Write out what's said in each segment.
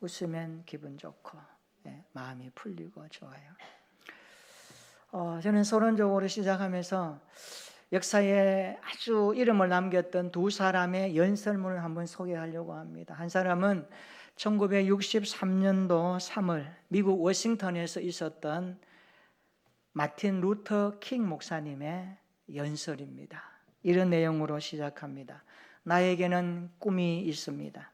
웃으면 기분 좋고 마음이 풀리고 좋아요. 저는 서론적으로 시작하면서 역사에 아주 이름을 남겼던 두 사람의 연설문을 한번 소개하려고 합니다. 한 사람은 1963년도 3월 미국 워싱턴에서 있었던 마틴 루터 킹 목사님의 연설입니다. 이런 내용으로 시작합니다. 나에게는 꿈이 있습니다.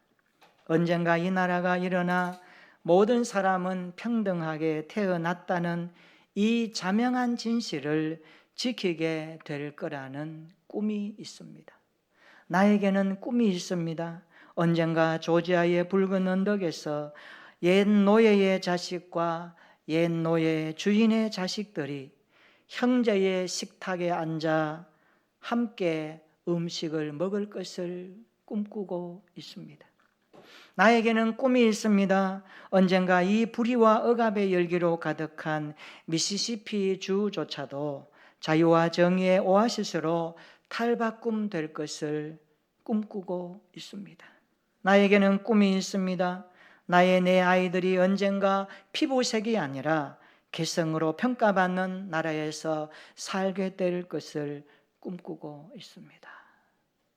언젠가 이 나라가 일어나 모든 사람은 평등하게 태어났다는 이 자명한 진실을 지키게 될 거라는 꿈이 있습니다. 나에게는 꿈이 있습니다. 언젠가 조지아의 붉은 언덕에서 옛 노예의 자식과 옛 노예 주인의 자식들이 형제의 식탁에 앉아 함께 음식을 먹을 것을 꿈꾸고 있습니다. 나에게는 꿈이 있습니다. 언젠가 이 불의와 억압의 열기로 가득한 미시시피 주조차도 자유와 정의의 오아시스로 탈바꿈 될 것을 꿈꾸고 있습니다. 나에게는 꿈이 있습니다. 내 아이들이 언젠가 피부색이 아니라 개성으로 평가받는 나라에서 살게 될 것을 꿈꾸고 있습니다.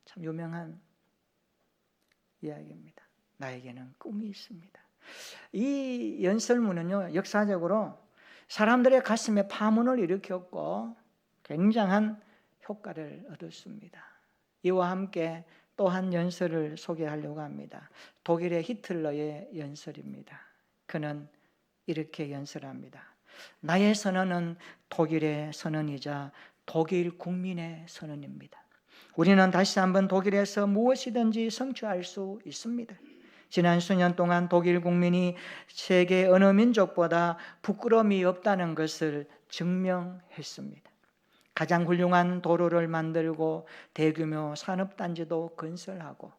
참 유명한 이야기입니다. 나에게는 꿈이 있습니다. 이 연설문은요, 역사적으로 사람들의 가슴에 파문을 일으켰고 굉장한 효과를 얻었습니다. 이와 함께 또 한 연설을 소개하려고 합니다. 독일의 히틀러의 연설입니다. 그는 이렇게 연설합니다. 나의 선언은 독일의 선언이자 독일 국민의 선언입니다. 우리는 다시 한번 독일에서 무엇이든지 성취할 수 있습니다. 지난 수년 동안 독일 국민이 세계 어느 민족보다 부끄러움이 없다는 것을 증명했습니다. 가장 훌륭한 도로를 만들고 대규모 산업단지도 건설하고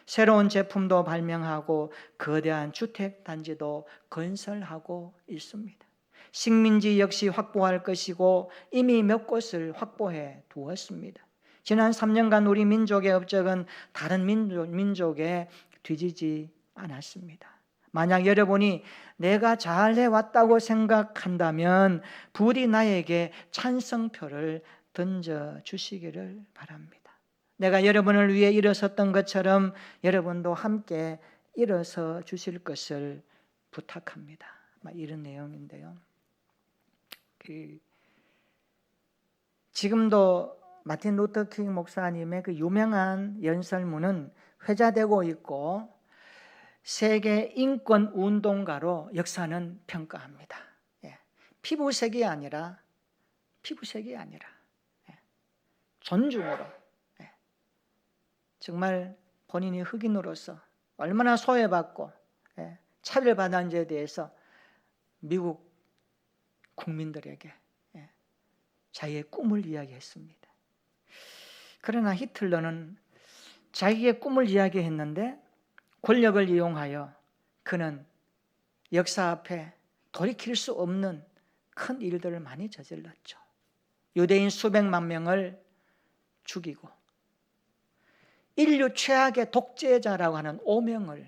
새로운 제품도 발명하고 거대한 주택단지도 건설하고 있습니다. 식민지 역시 확보할 것이고 이미 몇 곳을 확보해 두었습니다. 지난 3년간 우리 민족의 업적은 다른 민족에 뒤지지 않았습니다. 만약 여러분이 내가 잘해왔다고 생각한다면 부디 나에게 찬성표를 던져주시기를 바랍니다. 내가 여러분을 위해 일어섰던 것처럼 여러분도 함께 일어서 주실 것을 부탁합니다. 이런 내용인데요. 지금도 마틴 루터 킹 목사님의 그 유명한 연설문은 회자되고 있고 세계 인권 운동가로 역사는 평가합니다. 피부색이 아니라 존중으로 정말 본인이 흑인으로서 얼마나 소외받고 차별받았는지에 대해서 미국 국민들에게 자기의 꿈을 이야기했습니다. 그러나 히틀러는 자기의 꿈을 이야기했는데 권력을 이용하여 그는 역사 앞에 돌이킬 수 없는 큰 일들을 많이 저질렀죠. 유대인 수백만 명을 죽이고 인류 최악의 독재자라고 하는 오명을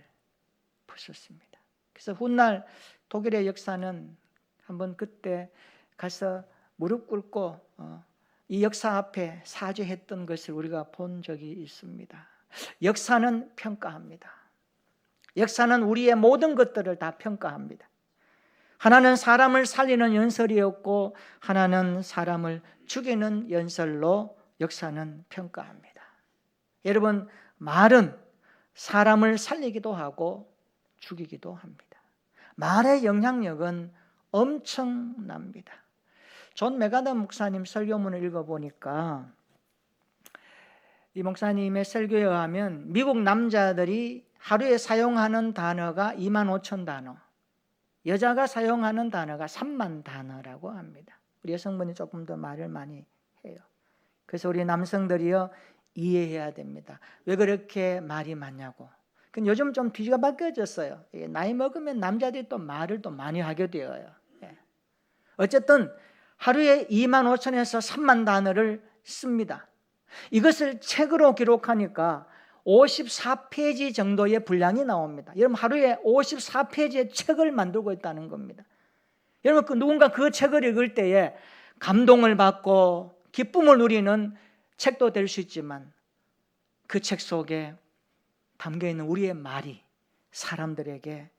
벗었습니다. 그래서 훗날 독일의 역사는 한번 그때 가서 무릎 꿇고 이 역사 앞에 사죄했던 것을 우리가 본 적이 있습니다. 역사는 평가합니다. 역사는 우리의 모든 것들을 다 평가합니다. 하나는 사람을 살리는 연설이었고 하나는 사람을 죽이는 연설로 역사는 평가합니다. 여러분, 말은 사람을 살리기도 하고 죽이기도 합니다. 말의 영향력은 엄청납니다. 존 메가더 목사님 설교문을 읽어보니까 이 목사님의 설교에 의하면 미국 남자들이 하루에 사용하는 단어가 25,000단어, 여자가 사용하는 단어가 3만 단어라고 합니다. 우리 여성분이 조금 더 말을 많이 해요. 그래서 우리 남성들이요 이해해야 됩니다. 왜 그렇게 말이 많냐고. 근데 요즘 좀 뒤가 바뀌어졌어요. 나이 먹으면 남자들이 또 말을 또 많이 하게 되어요. 어쨌든 하루에 25,000에서 3만 단어를 씁니다. 이것을 책으로 기록하니까 54페이지 정도의 분량이 나옵니다. 여러분 하루에 54페이지의 책을 만들고 있다는 겁니다. 여러분 누군가 그 책을 읽을 때에 감동을 받고 기쁨을 누리는 책도 될 수 있지만 그 책 속에 담겨있는 우리의 말이 사람들에게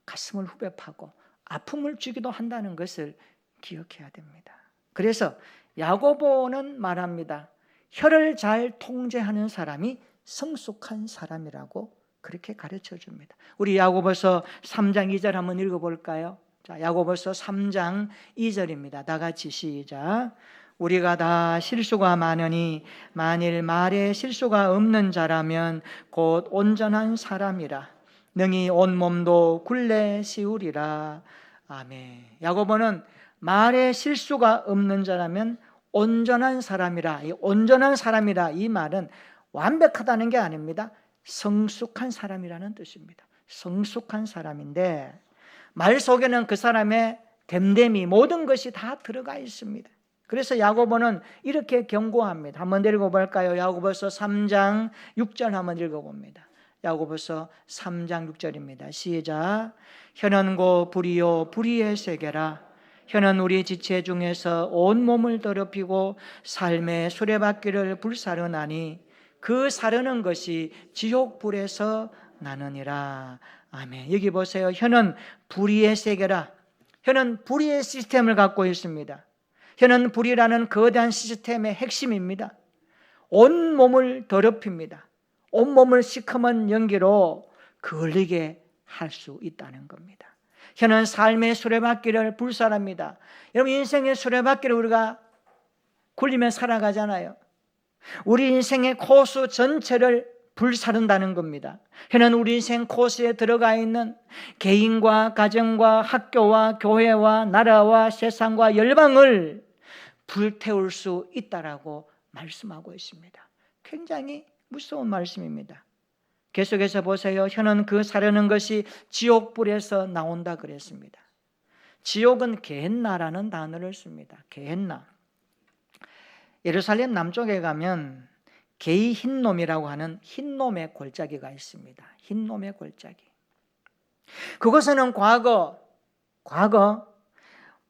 가슴을 후벼 파고 아픔을 주기도 한다는 것을 기억해야 됩니다. 그래서 야고보는 말합니다. 혀를 잘 통제하는 사람이 성숙한 사람이라고 그렇게 가르쳐 줍니다. 우리 야고보서 3장 2절 한번 읽어볼까요? 자, 야고보서 3장 2절입니다. 다 같이 시작. 우리가 다 실수가 많으니 만일 말에 실수가 없는 자라면 곧 온전한 사람이라 능히 온몸도 굴레 씌우리라. 아멘. 야고보는 말에 실수가 없는 자라면 온전한 사람이라. 이 온전한 사람이라 이 말은 완벽하다는 게 아닙니다. 성숙한 사람이라는 뜻입니다. 성숙한 사람인데 말 속에는 그 사람의 됨됨이 모든 것이 다 들어가 있습니다. 그래서 야고보는 이렇게 경고합니다. 한번 읽어볼까요? 야고보서 3장 6절 한번 읽어봅니다. 야고보서 3장 6절입니다. 시작. 혀는 고 불이요 불의의 세계라. 혀는 우리 지체 중에서 온 몸을 더럽히고 삶의 수레바퀴를 불사르나니 그 사르는 것이 지옥불에서 나느니라. 아멘. 여기 보세요. 혀는 불의의 세계라. 혀는 불의의 시스템을 갖고 있습니다. 혀는 불이라는 거대한 시스템의 핵심입니다. 온 몸을 더럽힙니다. 온 몸을 시커먼 연기로 걸리게 할 수 있다는 겁니다. 혀는 삶의 수레바퀴를 불사릅니다. 여러분 인생의 수레바퀴를 우리가 굴리며 살아가잖아요. 우리 인생의 코스 전체를 불사른다는 겁니다. 혀는 우리 인생 코스에 들어가 있는 개인과 가정과 학교와 교회와 나라와 세상과 열방을 불태울 수 있다라고 말씀하고 있습니다. 굉장히 무서운 말씀입니다. 계속해서 보세요. 혀는 그 사르는 것이 지옥불에서 나온다 그랬습니다. 지옥은 게헨나라는 단어를 씁니다. 게헨나. 예루살렘 남쪽에 가면 게이 흰놈이라고 하는 흰놈의 골짜기가 있습니다. 흰놈의 골짜기. 그곳에는 과거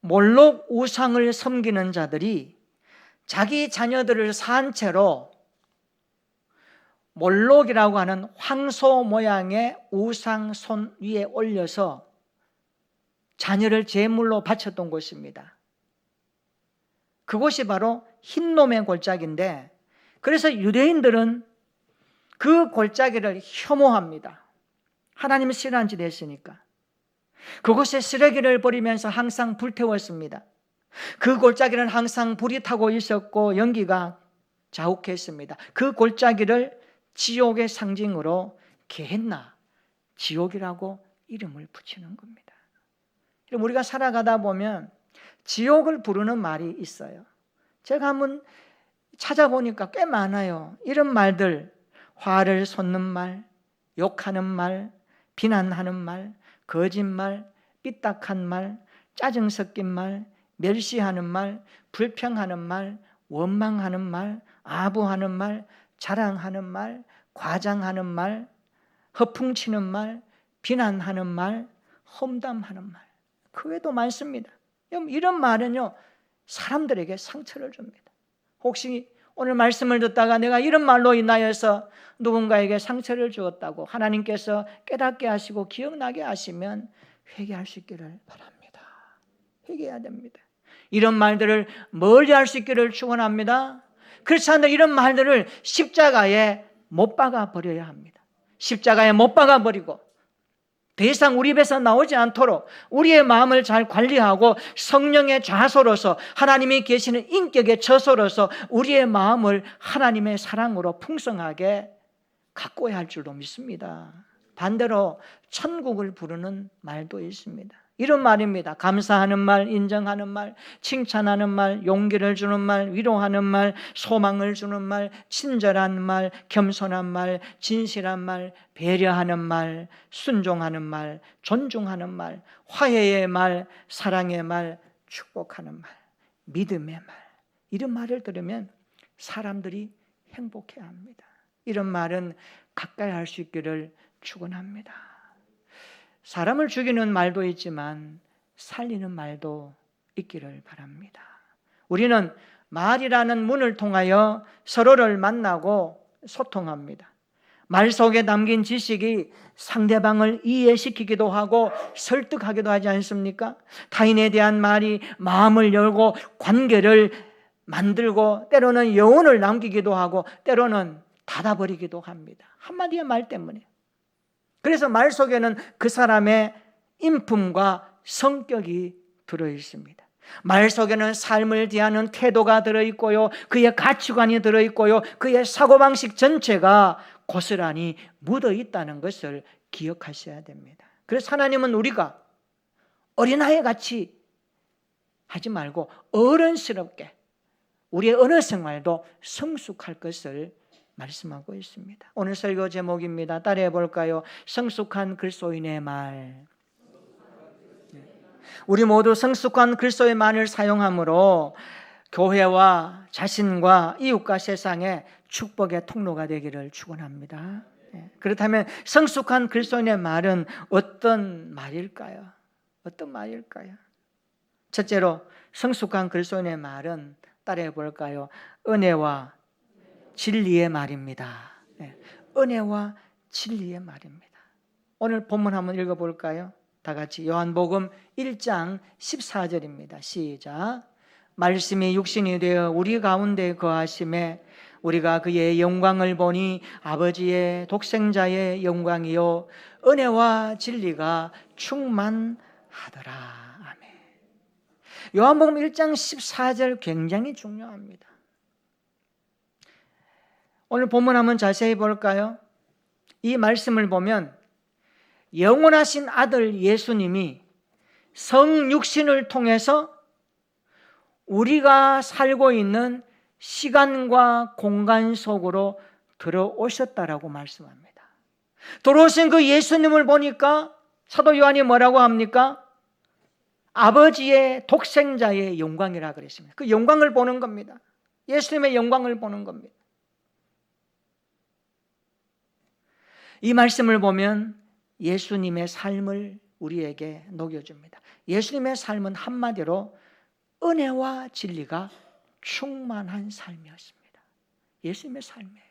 몰록 우상을 섬기는 자들이 자기 자녀들을 산채로 몰록이라고 하는 황소 모양의 우상 손 위에 올려서 자녀를 제물로 바쳤던 곳입니다. 그곳이 바로 흰놈의 골짜기인데 그래서 유대인들은 그 골짜기를 혐오합니다. 하나님이 싫어한 짓 했으니까. 그곳에 쓰레기를 버리면서 항상 불태웠습니다. 그 골짜기는 항상 불이 타고 있었고 연기가 자욱했습니다. 그 골짜기를 지옥의 상징으로 게헨나, 지옥이라고 이름을 붙이는 겁니다. 우리가 살아가다 보면 지옥을 부르는 말이 있어요. 제가 한번 찾아보니까 꽤 많아요. 이런 말들, 화를 솟는 말, 욕하는 말, 비난하는 말, 거짓말, 삐딱한 말, 짜증 섞인 말, 멸시하는 말, 불평하는 말, 원망하는 말, 아부하는 말, 자랑하는 말, 과장하는 말, 허풍치는 말, 비난하는 말, 험담하는 말. 그 외에도 많습니다. 이런 말은요 사람들에게 상처를 줍니다. 혹시 오늘 말씀을 듣다가 내가 이런 말로 인하여서 누군가에게 상처를 주었다고 하나님께서 깨닫게 하시고 기억나게 하시면 회개할 수 있기를 바랍니다. 회개해야 됩니다. 이런 말들을 멀리할 수 있기를 축원합니다. 그렇지 않으면 이런 말들을 십자가에 못 박아 버려야 합니다. 십자가에 못 박아 버리고 더 이상 우리 입에서 나오지 않도록 우리의 마음을 잘 관리하고 성령의 좌소로서 하나님이 계시는 인격의 처소로서 우리의 마음을 하나님의 사랑으로 풍성하게 가꿔야 할 줄로 믿습니다. 반대로 천국을 부르는 말도 있습니다. 이런 말입니다. 감사하는 말, 인정하는 말, 칭찬하는 말, 용기를 주는 말, 위로하는 말, 소망을 주는 말, 친절한 말, 겸손한 말, 진실한 말, 배려하는 말, 순종하는 말, 존중하는 말, 화해의 말, 사랑의 말, 축복하는 말, 믿음의 말. 이런 말을 들으면 사람들이 행복해합니다. 이런 말은 가까이 할 수 있기를 축원합니다. 사람을 죽이는 말도 있지만 살리는 말도 있기를 바랍니다. 우리는 말이라는 문을 통하여 서로를 만나고 소통합니다. 말 속에 담긴 지식이 상대방을 이해시키기도 하고 설득하기도 하지 않습니까? 타인에 대한 말이 마음을 열고 관계를 만들고 때로는 여운을 남기기도 하고 때로는 닫아버리기도 합니다. 한마디의 말 때문에. 그래서 말 속에는 그 사람의 인품과 성격이 들어있습니다. 말 속에는 삶을 대하는 태도가 들어있고요, 그의 가치관이 들어있고요, 그의 사고방식 전체가 고스란히 묻어있다는 것을 기억하셔야 됩니다. 그래서 하나님은 우리가 어린아이 같이 하지 말고 어른스럽게 우리의 언어 생활도 성숙할 것을 말씀하고 있습니다. 오늘 설교 제목입니다. 따라해 볼까요? 성숙한 그리스도인의 말. 우리 모두 성숙한 그리스도의 말을 사용함으로 교회와 자신과 이웃과 세상에 축복의 통로가 되기를 축원합니다. 그렇다면 성숙한 그리스도인의 말은 어떤 말일까요? 어떤 말일까요? 첫째로 성숙한 그리스도인의 말은 따라해 볼까요? 은혜와 진리의 말입니다. 은혜와 진리의 말입니다. 오늘 본문 한번 읽어볼까요? 다 같이 요한복음 1장 14절입니다. 시작. 말씀이 육신이 되어 우리 가운데 거하심에 우리가 그의 영광을 보니 아버지의 독생자의 영광이요 은혜와 진리가 충만하더라. 아멘. 요한복음 1장 14절 굉장히 중요합니다. 오늘 본문 한번 자세히 볼까요? 이 말씀을 보면 영원하신 아들 예수님이 성육신을 통해서 우리가 살고 있는 시간과 공간 속으로 들어오셨다라고 말씀합니다. 들어오신 그 예수님을 보니까 사도 요한이 뭐라고 합니까? 아버지의 독생자의 영광이라 그랬습니다. 그 영광을 보는 겁니다. 예수님의 영광을 보는 겁니다. 이 말씀을 보면 예수님의 삶을 우리에게 녹여줍니다. 예수님의 삶은 한마디로 은혜와 진리가 충만한 삶이었습니다. 예수님의 삶이에요.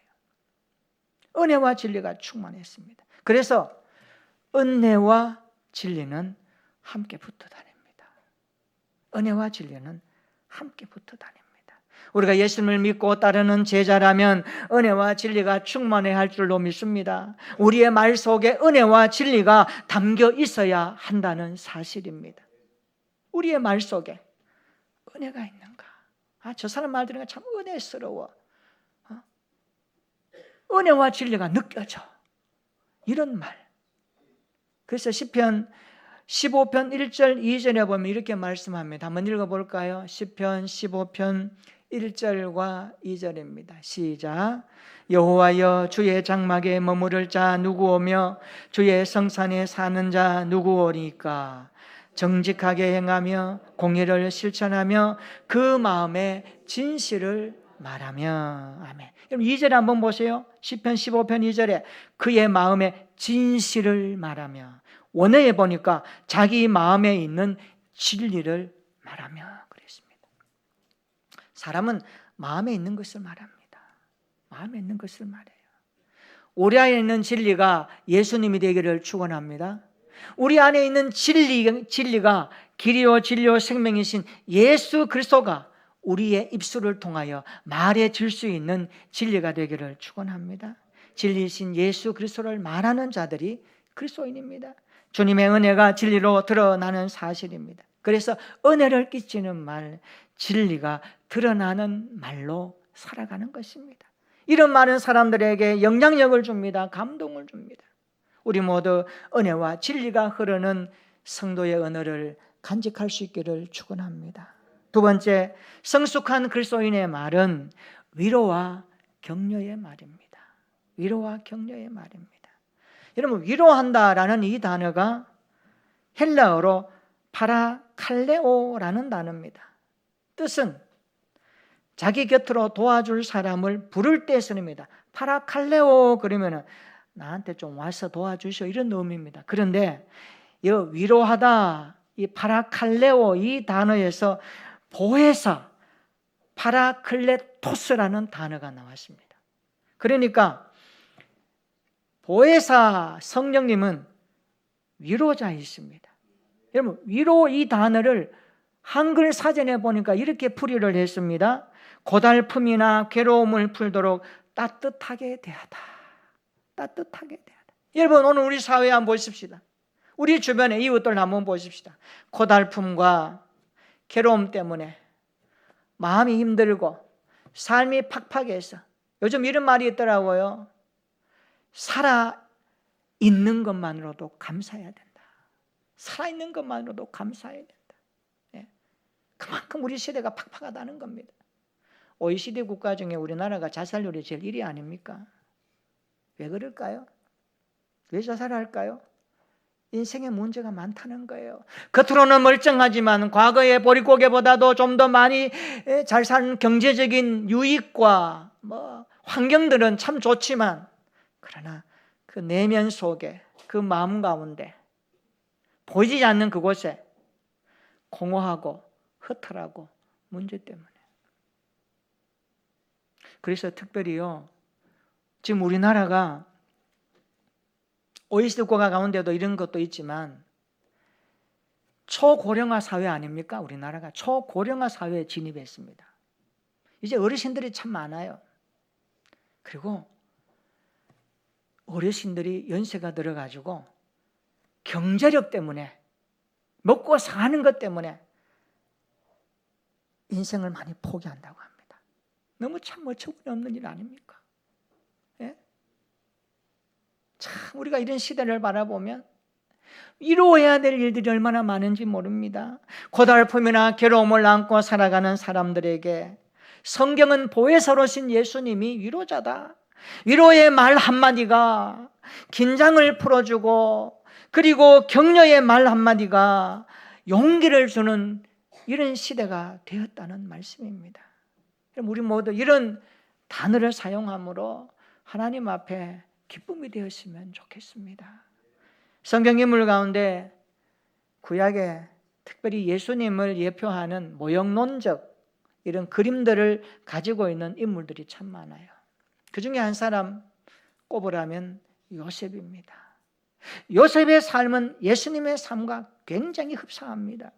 은혜와 진리가 충만했습니다. 그래서 은혜와 진리는 함께 붙어 다닙니다. 은혜와 진리는 함께 붙어 다닙니다. 우리가 예수님을 믿고 따르는 제자라면 은혜와 진리가 충만해야 할 줄로 믿습니다. 우리의 말 속에 은혜와 진리가 담겨 있어야 한다는 사실입니다. 우리의 말 속에 은혜가 있는가? 저 사람 말 들으니까 참 은혜스러워. 은혜와 진리가 느껴져. 이런 말. 그래서 시편 15편 1절 2절에 보면 이렇게 말씀합니다. 한번 읽어볼까요? 시편 15편 1절과 2절입니다. 시작. 여호와여 주의 장막에 머무를 자 누구오며 주의 성산에 사는 자 누구오니까? 정직하게 행하며 공의를 실천하며 그 마음에 진실을 말하며. 아멘. 그럼 2절에 한번 보세요. 시편 15편 2절에 그의 마음에 진실을 말하며. 원어에 보니까 자기 마음에 있는 진리를 말하며 그랬습니다. 사람은 마음에 있는 것을 말합니다. 마음에 있는 것을 말해요. 우리 안에 있는 진리가 예수님이 되기를 축원합니다. 우리 안에 있는 진리가 길이요 진리요 생명이신 예수 그리스도가 우리의 입술을 통하여 말해질 수 있는 진리가 되기를 축원합니다. 진리이신 예수 그리스도를 말하는 자들이 그리스도인입니다. 주님의 은혜가 진리로 드러나는 사실입니다. 그래서 은혜를 끼치는 말, 진리가 드러나는 말로 살아가는 것입니다. 이런 말은 사람들에게 영향력을 줍니다. 감동을 줍니다. 우리 모두 은혜와 진리가 흐르는 성도의 언어를 간직할 수 있기를 축원합니다. 두 번째, 성숙한 그리스도인의 말은 위로와 격려의 말입니다. 위로와 격려의 말입니다. 여러분, 위로한다라는 이 단어가 헬라어로 파라칼레오라는 단어입니다. 뜻은 자기 곁으로 도와줄 사람을 부를 때 쓰입니다. 파라칼레오 그러면은 나한테 좀 와서 도와주시오 이런 의미입니다. 그런데 이 위로하다, 이 파라칼레오 이 단어에서 보혜사 파라클레토스라는 단어가 나왔습니다. 그러니까 보혜사 성령님은 위로자이십니다. 여러분 위로 이 단어를 한글 사전에 보니까 이렇게 풀이를 했습니다. 고달픔이나 괴로움을 풀도록 따뜻하게 대하다. 따뜻하게 대하다. 여러분 오늘 우리 사회 한번 보십시다. 우리 주변의 이웃들 한번 보십시다. 고달픔과 괴로움 때문에 마음이 힘들고 삶이 팍팍해서 요즘 이런 말이 있더라고요. 살아있는 것만으로도 감사해야 된다. 살아있는 것만으로도 감사해야 된다. 예. 그만큼 우리 시대가 팍팍하다는 겁니다. OECD 국가 중에 우리나라가 자살률이 제일 1위 아닙니까? 왜 그럴까요? 왜 자살할까요? 인생에 문제가 많다는 거예요. 겉으로는 멀쩡하지만 과거의 보릿고개보다도 좀 더 많이 잘 사는 경제적인 유익과 환경들은 참 좋지만 그러나 그 내면 속에 그 마음 가운데 보이지 않는 그곳에 공허하고 허탈하고 문제 때문에. 그래서 특별히요, 지금 우리나라가 OECD 국가 가운데도 이런 것도 있지만 초고령화 사회 아닙니까? 우리나라가 초고령화 사회에 진입했습니다. 이제 어르신들이 참 많아요. 그리고 어르신들이 연세가 들어가지고 경제력 때문에 먹고 사는 것 때문에 인생을 많이 포기한다고 합니다. 너무 참 어처구니 없는 일 아닙니까? 예? 참 우리가 이런 시대를 바라보면 위로해야 될 일들이 얼마나 많은지 모릅니다. 고달픔이나 괴로움을 안고 살아가는 사람들에게 성경은 보혜사로신 예수님이 위로자다. 위로의 말 한마디가 긴장을 풀어주고 그리고 격려의 말 한마디가 용기를 주는 이런 시대가 되었다는 말씀입니다. 우리 모두 이런 단어를 사용함으로 하나님 앞에 기쁨이 되었으면 좋겠습니다. 성경 인물 가운데 구약에 특별히 예수님을 예표하는 모형론적 이런 그림들을 가지고 있는 인물들이 참 많아요. 그 중에 한 사람 꼽으라면 요셉입니다. 요셉의 삶은 예수님의 삶과 굉장히 흡사합니다.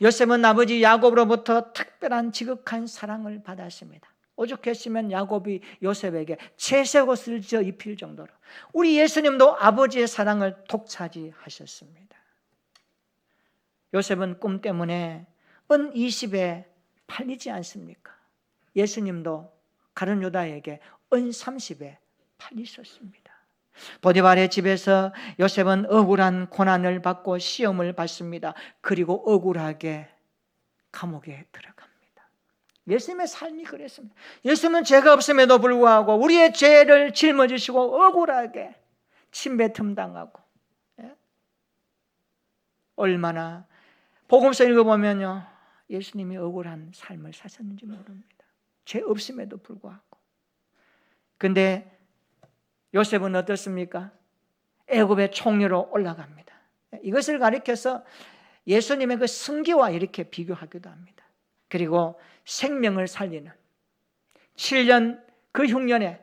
요셉은 아버지 야곱으로부터 특별한 지극한 사랑을 받았습니다. 오죽했으면 야곱이 요셉에게 채색 옷을 지어 입힐 정도로 우리 예수님도 아버지의 사랑을 독차지하셨습니다. 요셉은 꿈 때문에 은 20에 팔리지 않습니까? 예수님도 가룟 유다에게 은 30에 팔리셨습니다. 보디발의 집에서 요셉은 억울한 고난을 받고 시험을 받습니다. 그리고 억울하게 감옥에 들어갑니다. 예수님의 삶이 그랬습니다. 예수님은 죄가 없음에도 불구하고 우리의 죄를 짊어지시고 억울하게 침뱉음 당하고, 얼마나 복음서 읽어보면요, 예수님이 억울한 삶을 사셨는지 모릅니다. 죄 없음에도 불구하고. 근데 요셉은 어떻습니까? 애굽의 총리로 올라갑니다. 이것을 가리켜서 예수님의 그 승기와 이렇게 비교하기도 합니다. 그리고 생명을 살리는 7년 그 흉년에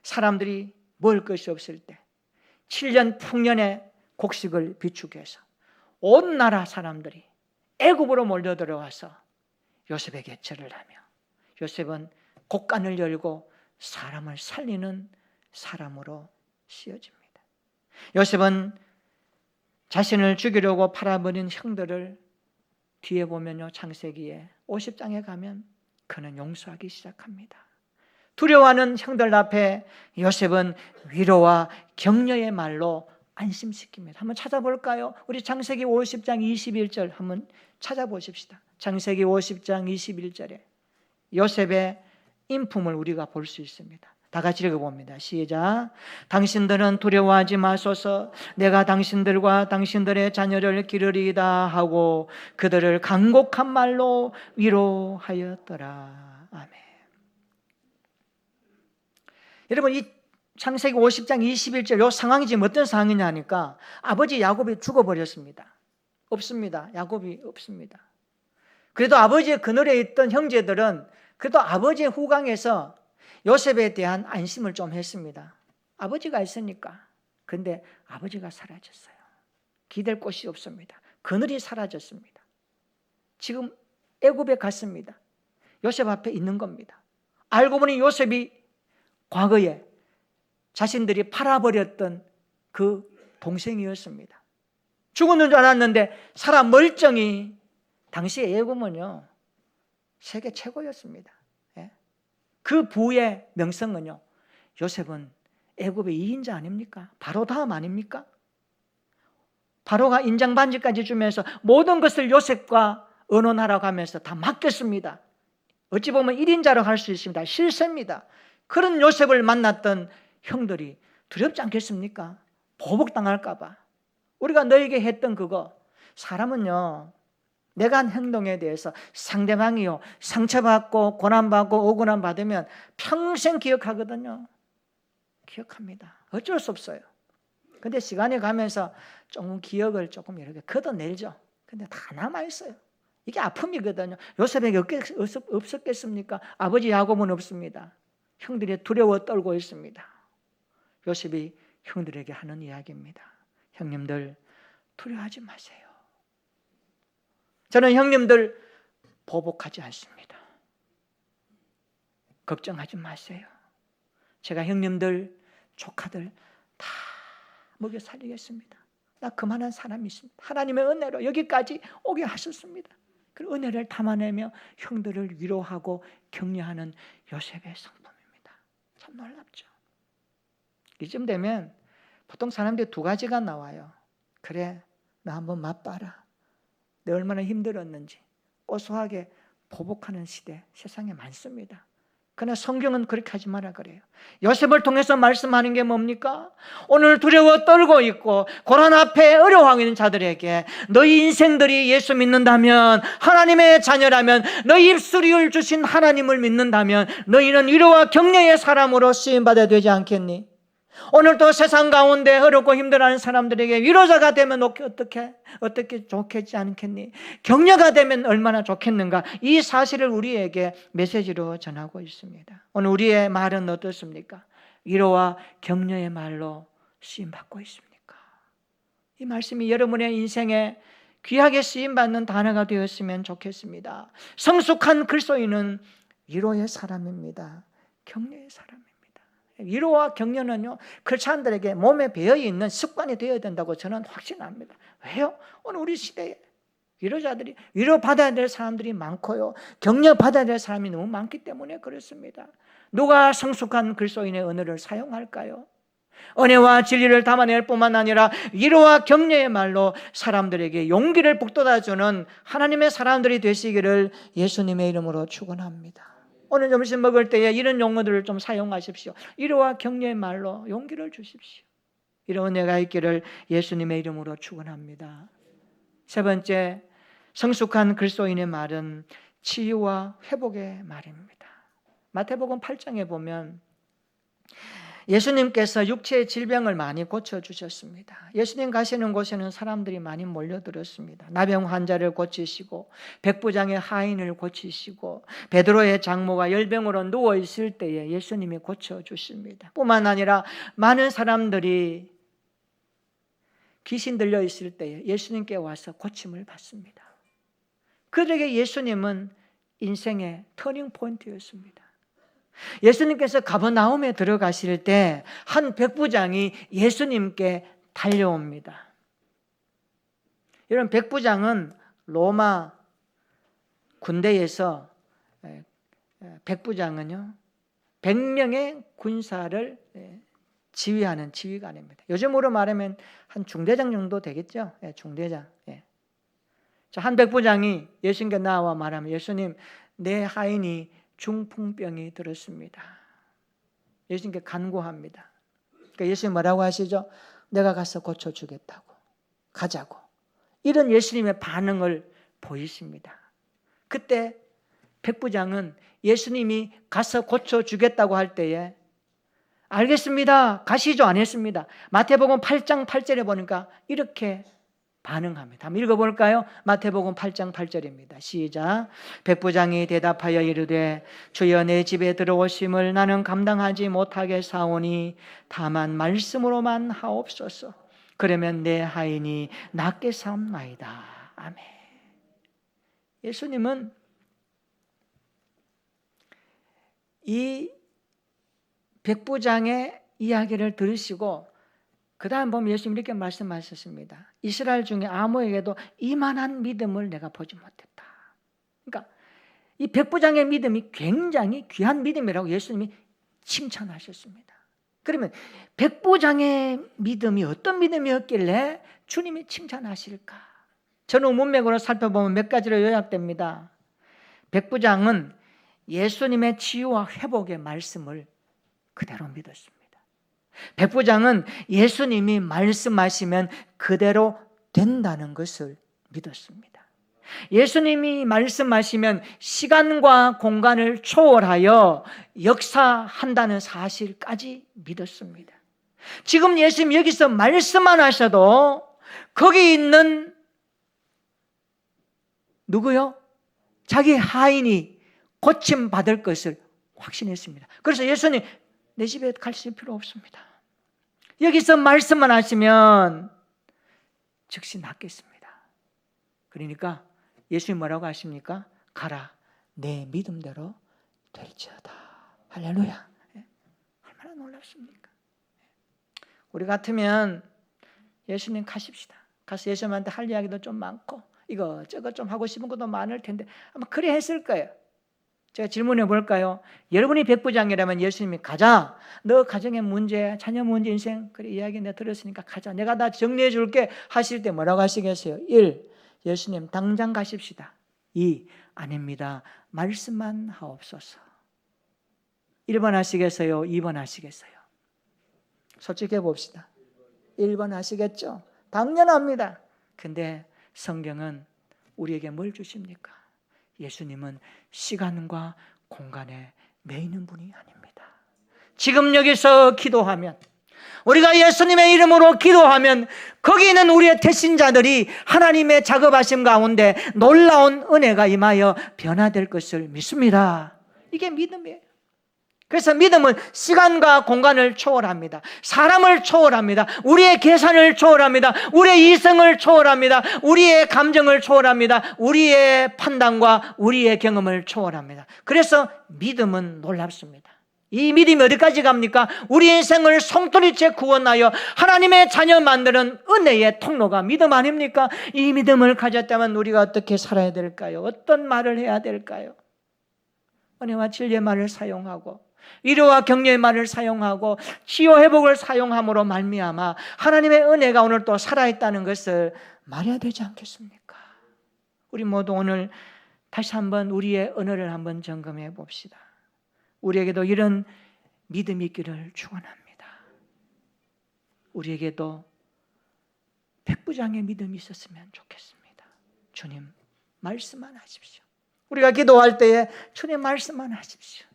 사람들이 먹을 것이 없을 때 7년 풍년의 곡식을 비축해서 온 나라 사람들이 애굽으로 몰려 들어와서 요셉에게 절을 하며 요셉은 곡간을 열고 사람을 살리는 사람으로 씌어집니다. 요셉은 자신을 죽이려고 팔아버린 형들을 뒤에 보면요, 창세기에 50장에 가면 그는 용서하기 시작합니다. 두려워하는 형들 앞에 요셉은 위로와 격려의 말로 안심시킵니다. 한번 찾아볼까요? 우리 창세기 50장 21절 한번 찾아보십시다. 창세기 50장 21절에 요셉의 인품을 우리가 볼 수 있습니다. 다 같이 읽어봅니다. 시작. 당신들은 두려워하지 마소서. 내가 당신들과 당신들의 자녀를 기르리이다 하고 그들을 간곡한 말로 위로하였더라. 아멘. 여러분, 이 창세기 50장 21절 이 상황이 지금 어떤 상황이냐 하니까 아버지 야곱이 죽어버렸습니다. 없습니다. 야곱이 없습니다. 그래도 아버지의 그늘에 있던 형제들은 그래도 아버지의 후광에서 요셉에 대한 안심을 좀 했습니다. 아버지가 있으니까. 그런데 아버지가 사라졌어요. 기댈 곳이 없습니다. 그늘이 사라졌습니다. 지금 애굽에 갔습니다. 요셉 앞에 있는 겁니다. 알고 보니 요셉이 과거에 자신들이 팔아버렸던 그 동생이었습니다. 죽었는 줄 알았는데 살아 멀쩡히. 당시 애굽은요 세계 최고였습니다. 그 부의 명성은요, 요셉은 애굽의 2인자 아닙니까? 바로 다음 아닙니까? 바로가 인장 반지까지 주면서 모든 것을 요셉과 의논하라고 하면서 다 맡겼습니다. 어찌 보면 1인자로 할 수 있습니다. 실세입니다. 그런 요셉을 만났던 형들이 두렵지 않겠습니까? 보복당할까 봐. 우리가 너에게 했던 그거, 사람은요 내가 한 행동에 대해서 상대방이요 상처받고 고난받고 억울함 받으면 평생 기억하거든요. 기억합니다. 어쩔 수 없어요. 근데 시간이 가면서 조금 기억을 조금 이렇게 걷어내죠. 근데 다 남아있어요. 이게 아픔이거든요. 요셉에게 없었겠습니까? 아버지 야곱은 없습니다. 형들이 두려워 떨고 있습니다. 요셉이 형들에게 하는 이야기입니다. 형님들 두려워하지 마세요. 저는 형님들 보복하지 않습니다. 걱정하지 마세요. 제가 형님들 조카들 다 먹여 살리겠습니다. 나 그만한 사람이 있습니다. 하나님의 은혜로 여기까지 오게 하셨습니다. 그 은혜를 담아내며 형들을 위로하고 격려하는 요셉의 성품입니다. 참 놀랍죠. 이쯤 되면 보통 사람들이 두 가지가 나와요. 그래, 나 한번 맛봐라. 내가 얼마나 힘들었는지. 고소하게 보복하는 시대 세상에 많습니다. 그러나 성경은 그렇게 하지 마라 그래요. 요셉을 통해서 말씀하는 게 뭡니까? 오늘 두려워 떨고 있고 고난 앞에 어려워하고 있는 자들에게 너희 인생들이 예수 믿는다면, 하나님의 자녀라면, 너희 입술을 주신 하나님을 믿는다면 너희는 위로와 격려의 사람으로 쓰임받아야 되지 않겠니? 오늘도 세상 가운데 어렵고 힘들어하는 사람들에게 위로자가 되면 어떻게 좋겠지 않겠니? 격려가 되면 얼마나 좋겠는가? 이 사실을 우리에게 메시지로 전하고 있습니다. 오늘 우리의 말은 어떻습니까? 위로와 격려의 말로 쓰임받고 있습니까? 이 말씀이 여러분의 인생에 귀하게 쓰임받는 단어가 되었으면 좋겠습니다. 성숙한 그리스도인은 위로의 사람입니다. 격려의 사람입니다. 위로와 격려는요, 크리스찬들에게 몸에 배어있는 습관이 되어야 된다고 저는 확신합니다. 왜요? 오늘 우리 시대에 위로자들이, 위로받아야 될 사람들이 많고요, 격려받아야 될 사람이 너무 많기 때문에 그렇습니다. 누가 성숙한 그리스도인의 언어를 사용할까요? 은혜와 진리를 담아낼 뿐만 아니라 위로와 격려의 말로 사람들에게 용기를 북돋아주는 하나님의 사람들이 되시기를 예수님의 이름으로 축원합니다. 오늘 점심 먹을 때에 이런 용어들을 좀 사용하십시오. 위로와 격려의 말로 용기를 주십시오. 이런 은혜가 있기를 예수님의 이름으로 축원합니다. 세 번째, 성숙한 그리스도인의 말은 치유와 회복의 말입니다. 마태복음 8장에 보면 예수님께서 육체의 질병을 많이 고쳐주셨습니다. 예수님 가시는 곳에는 사람들이 많이 몰려들었습니다. 나병 환자를 고치시고, 백부장의 하인을 고치시고, 베드로의 장모가 열병으로 누워있을 때에 예수님이 고쳐주십니다. 뿐만 아니라 많은 사람들이 귀신 들려있을 때에 예수님께 와서 고침을 받습니다. 그들에게 예수님은 인생의 터닝 포인트였습니다. 예수님께서 가버나움에 들어가실 때 한 백부장이 예수님께 달려옵니다. 이런 백부장은 로마 군대에서 백부장은요 100명의 군사를 지휘하는 지휘관입니다. 요즘으로 말하면 한 중대장 정도 되겠죠. 중대장. 한 백부장이 예수님께 나와 말하면, 예수님, 내 하인이 중풍병이 들었습니다. 예수님께 간구합니다. 그러니까 예수님 뭐라고 하시죠? 내가 가서 고쳐주겠다고, 가자고. 이런 예수님의 반응을 보이십니다. 그때 백부장은 예수님이 가서 고쳐주겠다고 할 때에 알겠습니다, 가시죠 안 했습니다. 마태복음 8장 8절에 보니까 이렇게 반응합니다. 한번 읽어볼까요? 마태복음 8장 8절입니다. 시작. 백부장이 대답하여 이르되 주여 내 집에 들어오심을 나는 감당하지 못하겠사오니 다만 말씀으로만 하옵소서. 그러면 내 하인이 낫게 사옵나이다. 아멘. 예수님은 이 백부장의 이야기를 들으시고 그 다음 보면 예수님 이렇게 말씀하셨습니다. 이스라엘 중에 아무에게도 이만한 믿음을 내가 보지 못했다. 그러니까 이 백부장의 믿음이 굉장히 귀한 믿음이라고 예수님이 칭찬하셨습니다. 그러면 백부장의 믿음이 어떤 믿음이었길래 주님이 칭찬하실까? 저는 문맥으로 살펴보면 몇 가지로 요약됩니다. 백부장은 예수님의 치유와 회복의 말씀을 그대로 믿었습니다. 백부장은 예수님이 말씀하시면 그대로 된다는 것을 믿었습니다. 예수님이 말씀하시면 시간과 공간을 초월하여 역사한다는 사실까지 믿었습니다. 지금 예수님 여기서 말씀만 하셔도 거기 있는 누구요? 자기 하인이 고침받을 것을 확신했습니다. 그래서 예수님 내 집에 가실 필요 없습니다. 여기서 말씀만 하시면 즉시 낫겠습니다. 그러니까 예수님 뭐라고 하십니까? 가라, 내 믿음대로 될지어다. 할렐루야. 얼마나 놀랍습니까? 우리 같으면 예수님 가십시다. 가서 예수님한테 할 이야기도 좀 많고 이거 좀 하고 싶은 것도 많을 텐데 아마 그래 했을 거예요. 제가 질문해 볼까요? 여러분이 백부장이라면 예수님이 가자, 너 가정의 문제, 자녀 문제, 인생 그래 이야기 내가 들었으니까 가자, 내가 다 정리해 줄게 하실 때 뭐라고 하시겠어요? 1. 예수님 당장 가십시다. 2. 아닙니다, 말씀만 하옵소서. 1번 하시겠어요? 2번 하시겠어요? 솔직해 봅시다. 1번 하시겠죠? 당연합니다. 근데 성경은 우리에게 뭘 주십니까? 예수님은 시간과 공간에 매이는 분이 아닙니다. 지금 여기서 기도하면, 우리가 예수님의 이름으로 기도하면 거기 있는 우리의 태신자들이 하나님의 작업하심 가운데 놀라운 은혜가 임하여 변화될 것을 믿습니다. 이게 믿음이에요. 그래서 믿음은 시간과 공간을 초월합니다. 사람을 초월합니다. 우리의 계산을 초월합니다. 우리의 이성을 초월합니다. 우리의 감정을 초월합니다. 우리의 판단과 우리의 경험을 초월합니다. 그래서 믿음은 놀랍습니다. 이 믿음이 어디까지 갑니까? 우리 인생을 송두리째 구원하여 하나님의 자녀 만드는 은혜의 통로가 믿음 아닙니까? 이 믿음을 가졌다면 우리가 어떻게 살아야 될까요? 어떤 말을 해야 될까요? 은혜와 진리의 말을 사용하고 위로와 격려의 말을 사용하고 치유 회복을 사용함으로 말미암아 하나님의 은혜가 오늘 또 살아있다는 것을 말해야 되지 않겠습니까? 우리 모두 오늘 다시 한번 우리의 언어를 한번 점검해 봅시다. 우리에게도 이런 믿음이 있기를 축원합니다. 우리에게도 백부장의 믿음이 있었으면 좋겠습니다. 주님 말씀만 하십시오. 우리가 기도할 때에 주님 말씀만 하십시오.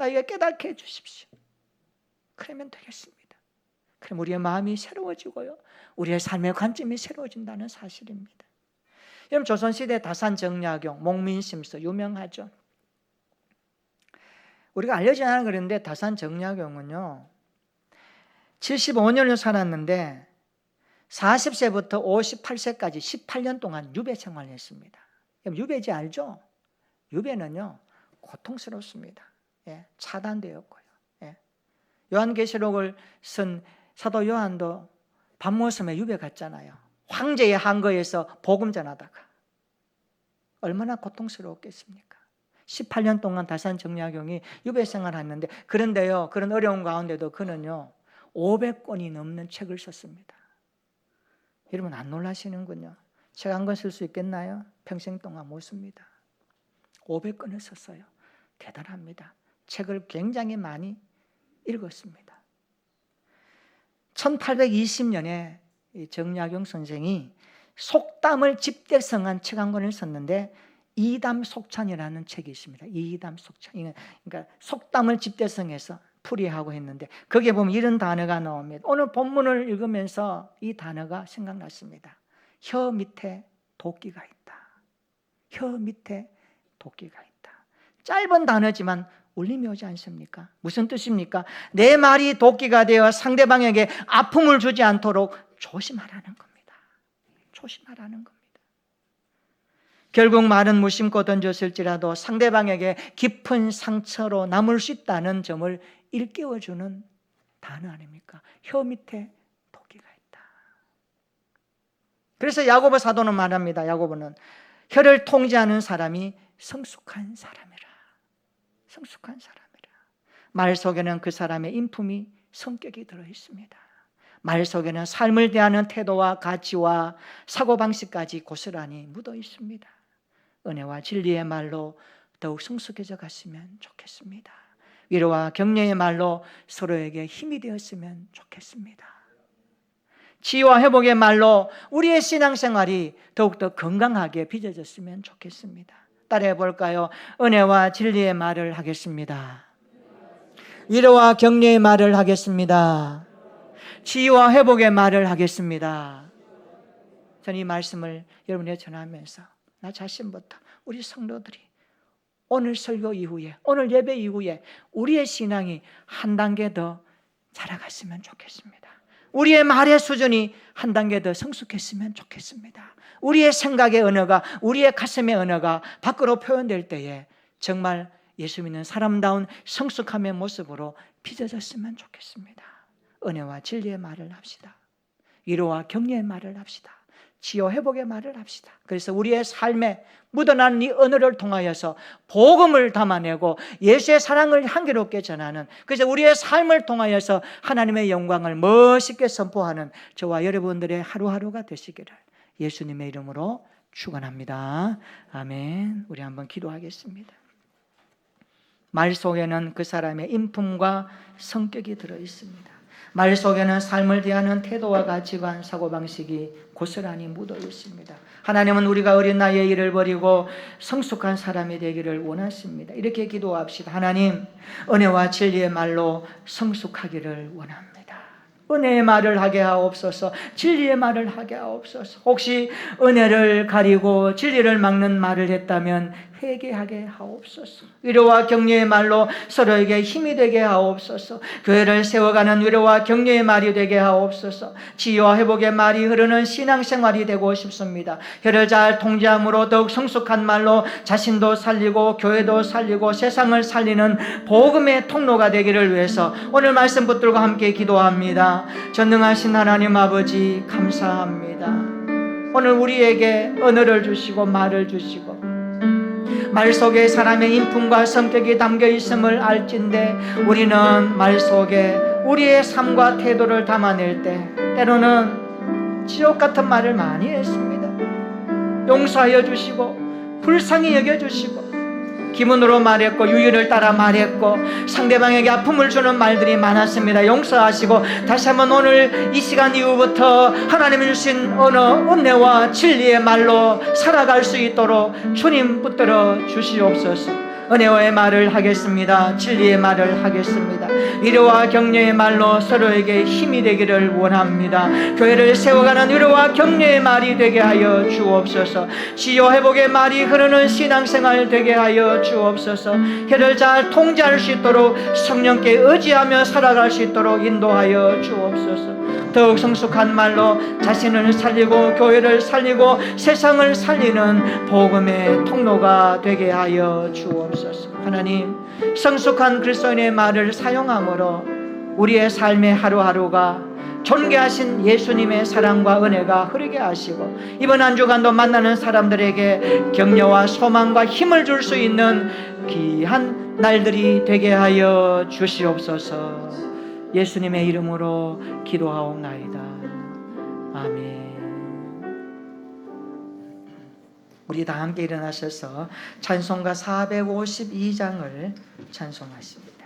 나에게 깨닫게 해주십시오. 그러면 되겠습니다. 그럼 우리의 마음이 새로워지고요, 우리의 삶의 관점이 새로워진다는 사실입니다. 여러분, 조선시대 다산정약용, 목민심서 유명하죠. 우리가 알려지지 않아 그런데 다산정약용은요 75년을 살았는데 40세부터 58세까지 18년 동안 유배 생활을 했습니다. 유배지 알죠? 유배는요 고통스럽습니다. 차단되었고요. 요한계시록을 쓴 사도 요한도 밤모섬에 유배 갔잖아요. 황제의 한거에서 복음 전하다가 얼마나 고통스러웠겠습니까? 18년 동안 다산정약용이 유배 생활을 했는데, 그런데요 그런 어려운 가운데도 그는요 500권이 넘는 책을 썼습니다. 여러분 안 놀라시는군요. 책 한 권 쓸 수 있겠나요? 평생 동안 못 씁니다. 500권을 썼어요. 대단합니다. 책을 굉장히 많이 읽었습니다. 1820년에 정약용 선생이 속담을 집대성한 책 한 권을 썼는데 이담속찬이라는 책이 있습니다. 이담속찬. 그러니까 속담을 집대성해서 풀이하고 했는데 거기에 보면 이런 단어가 나옵니다. 오늘 본문을 읽으면서 이 단어가 생각났습니다. 혀 밑에 도끼가 있다. 혀 밑에 도끼가 있다. 짧은 단어지만 울림이 오지 않습니까? 무슨 뜻입니까? 내 말이 도끼가 되어 상대방에게 아픔을 주지 않도록 조심하라는 겁니다. 조심하라는 겁니다. 결국 말은 무심코 던졌을지라도 상대방에게 깊은 상처로 남을 수 있다는 점을 일깨워주는 단어 아닙니까? 혀 밑에 도끼가 있다. 그래서 야고보 사도는 말합니다. 야고보는 혀를 통제하는 사람이 성숙한 사람이라. 성숙한 사람이라. 말 속에는 그 사람의 인품이 성격이 들어있습니다. 말 속에는 삶을 대하는 태도와 가치와 사고방식까지 고스란히 묻어 있습니다. 은혜와 진리의 말로 더욱 성숙해져 갔으면 좋겠습니다. 위로와 격려의 말로 서로에게 힘이 되었으면 좋겠습니다. 치유와 회복의 말로 우리의 신앙생활이 더욱더 건강하게 빚어졌으면 좋겠습니다. 따라해 볼까요? 은혜와 진리의 말을 하겠습니다. 위로와 격려의 말을 하겠습니다. 치유와 회복의 말을 하겠습니다. 저는 이 말씀을 여러분에게 전하면서 나 자신부터 우리 성도들이 오늘 설교 이후에, 오늘 예배 이후에 우리의 신앙이 한 단계 더 자라갔으면 좋겠습니다. 우리의 말의 수준이 한 단계 더 성숙했으면 좋겠습니다. 우리의 생각의 언어가, 우리의 가슴의 언어가 밖으로 표현될 때에 정말 예수 믿는 사람다운 성숙함의 모습으로 빚어졌으면 좋겠습니다. 은혜와 진리의 말을 합시다. 위로와 격려의 말을 합시다. 치유 회복의 말을 합시다. 그래서 우리의 삶에 묻어나는 이 언어를 통하여서 복음을 담아내고 예수의 사랑을 향기롭게 전하는, 그래서 우리의 삶을 통하여서 하나님의 영광을 멋있게 선포하는 저와 여러분들의 하루하루가 되시기를 예수님의 이름으로 축원합니다. 아멘. 우리 한번 기도하겠습니다. 말 속에는 그 사람의 인품과 성격이 들어있습니다. 말 속에는 삶을 대하는 태도와 가치관, 사고방식이 고스란히 묻어 있습니다. 하나님은 우리가 어린 나이에 일을 버리고 성숙한 사람이 되기를 원하십니다. 이렇게 기도합시다. 하나님, 은혜와 진리의 말로 성숙하기를 원합니다. 은혜의 말을 하게 하옵소서. 진리의 말을 하게 하옵소서. 혹시 은혜를 가리고 진리를 막는 말을 했다면 회개하게 하옵소서. 위로와 격려의 말로 서로에게 힘이 되게 하옵소서. 교회를 세워가는 위로와 격려의 말이 되게 하옵소서. 치유와 회복의 말이 흐르는 신앙생활이 되고 싶습니다. 혀를 잘 통제함으로 더욱 성숙한 말로 자신도 살리고 교회도 살리고 세상을 살리는 복음의 통로가 되기를 위해서 오늘 말씀 붙들고 함께 기도합니다. 전능하신 하나님 아버지 감사합니다. 오늘 우리에게 언어를 주시고 말을 주시고 말 속에 사람의 인품과 성격이 담겨 있음을 알진대 우리는 말 속에 우리의 삶과 태도를 담아낼 때 때로는 지옥 같은 말을 많이 했습니다. 용서하여 주시고 불쌍히 여겨주시고 기분으로 말했고 유연을 따라 말했고 상대방에게 아픔을 주는 말들이 많았습니다. 용서하시고 다시 한번 오늘 이 시간 이후부터 하나님이 주신 언어, 은혜와 진리의 말로 살아갈 수 있도록 주님 붙들어 주시옵소서. 은혜와의 말을 하겠습니다. 진리의 말을 하겠습니다. 위로와 격려의 말로 서로에게 힘이 되기를 원합니다. 교회를 세워가는 위로와 격려의 말이 되게 하여 주옵소서. 치유 회복의 말이 흐르는 신앙생활 되게 하여 주옵소서. 혀를 잘 통제할 수 있도록 성령께 의지하며 살아갈 수 있도록 인도하여 주옵소서. 더욱 성숙한 말로 자신을 살리고 교회를 살리고 세상을 살리는 복음의 통로가 되게 하여 주옵소서. 하나님, 성숙한 그리스도인의 말을 사용함으로 우리의 삶의 하루하루가 존귀하신 예수님의 사랑과 은혜가 흐르게 하시고 이번 한 주간도 만나는 사람들에게 격려와 소망과 힘을 줄 수 있는 귀한 날들이 되게 하여 주시옵소서. 예수님의 이름으로 기도하옵나이다. 아멘. 우리 다 함께 일어나셔서 찬송가 452장을 찬송하십니다.